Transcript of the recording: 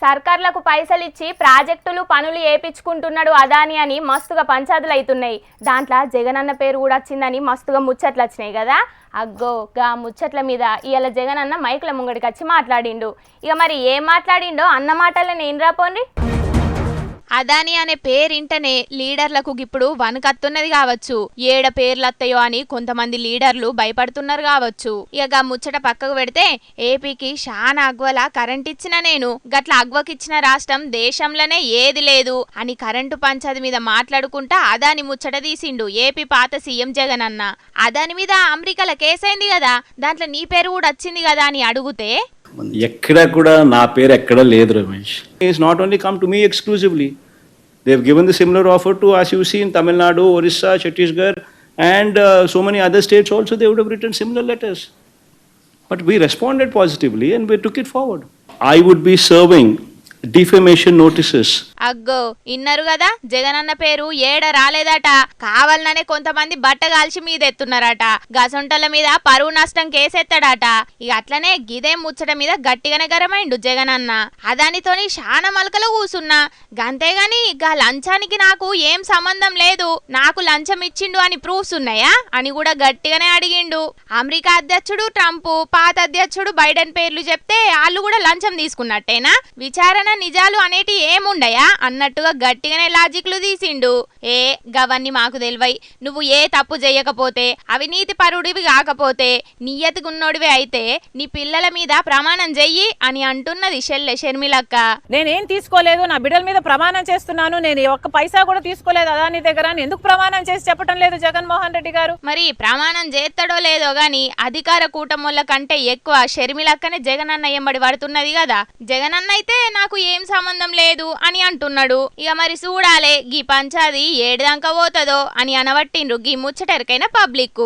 సర్కార్లకు పైసలు ఇచ్చి ప్రాజెక్టులు పనులు ఏపించుకుంటున్నాడు అదాని అని మస్తుగా పంచాదులు అవుతున్నాయి. దాంట్లో జగనన్న పేరు కూడా వచ్చిందని మస్తుగా ముచ్చట్లు వచ్చినాయి కదా. అగ్గో గా ముచ్చట్ల మీద ఇవాళ జగనన్న మైకుల ముంగడికి వచ్చి మాట్లాడిండు. ఇక మరి ఏం మాట్లాడిండో అన్న మాటలను ఏం రాపోండి. అదాని అనే పేరింటనే లీడర్లకు ఇప్పుడు వనకత్తున్నది కావచ్చు. ఏడ పేర్లత్తయో అని కొంతమంది లీడర్లు భయపడుతున్నారు కావచ్చు. ఇక ముచ్చట పక్కకు పెడితే ఏపీకి శానా అగ్వల కరెంట్ ఇచ్చిన నేను, గట్ల అగ్వకిచ్చిన రాష్ట్రం దేశంలోనే ఏది లేదు అని కరెంటు పంచాది మీద మాట్లాడుకుంటా అదాని ముచ్చట తీసిండు ఏపీ పాత సీఎం జగన్ అన్న. అదాని మీద అమెరికాల కేసైంది కదా, దాంట్లో నీ పేరు కూడా వచ్చింది కదా అని అడిగితే ఎక్కడ కూడా నా పేరు ఎక్కడ లేదు Ramesh. It's not only come to me exclusively. They have given the similar offer to as you see in Tamil Nadu, Orissa, Chhattisgarh and so many other states also. They would have written similar letters, but we responded positively and we took it forward. I would be serving defamation notices. అగ్గో inner కదా, జగనన్న పేరు ఏడ రాలేదట, కావాలనే కొంతమంది బట్టగాల్చి మీద ఎత్తున్నారట. గసొంటల మీద పరువు నష్టం కేసెత్తాడట. ఇక అట్లనే గిదే ముచ్చట మీద గట్టిగానే గరమైండు జగనన్న. అదానితోని శానా మలకలు కూసున్నా, గంతేగాని గా లంచానికి నాకు ఏం సంబంధం లేదు, నాకు లంచం ఇచ్చిండు అని ప్రూఫ్స్ ఉన్నాయా అని కూడా గట్టిగానే అడిగిండు. అమెరికా అధ్యక్షుడు ట్రంప్, పాత అధ్యక్షుడు బైడెన్ పేర్లు చెప్తే వాళ్ళు కూడా లంచం తీసుకున్నట్టేనా? విచారణ నిజాలు అనేటి ఏముండయా అన్నట్టుగా గట్టిగానే లాజిక్లు తీసిండు. గవన్నీ మాకు తెలివై, నువ్వు ఏ తప్పు చేయకపోతే, అవినీతి పరుడివి కాకపోతే, నియతిగున్నోడివి అయితే నీ పిల్లల మీద ప్రమాణం చెయ్యి అని అంటున్నది షర్మిలక్క. నేనేం తీసుకోలేదు, నా బిడ్డల మీద ప్రమాణం చేస్తున్నాను, నేను ఒక్క పైసా కూడా తీసుకోలేదు అదాని దగ్గర అని ఎందుకు ప్రమాణం చేసి చెప్పడం లేదు జగన్మోహన్ రెడ్డి గారు? మరి ప్రమాణం చేస్తాడో లేదో గాని అధికార కూటముల కంటే ఎక్కువ షర్మిలక్కనే జగనన్న ఎంబడి పడుతున్నది కదా. జగనన్న అయితే నాకు ఏం సంబంధం లేదు అని అంటున్నాడు. ఇక మరి చూడాలే గీ పంచాది ఏడుదాకా పోతుందో అని అనబట్టిండ్రు గీ ముచ్చటెరకైన పబ్లిక్.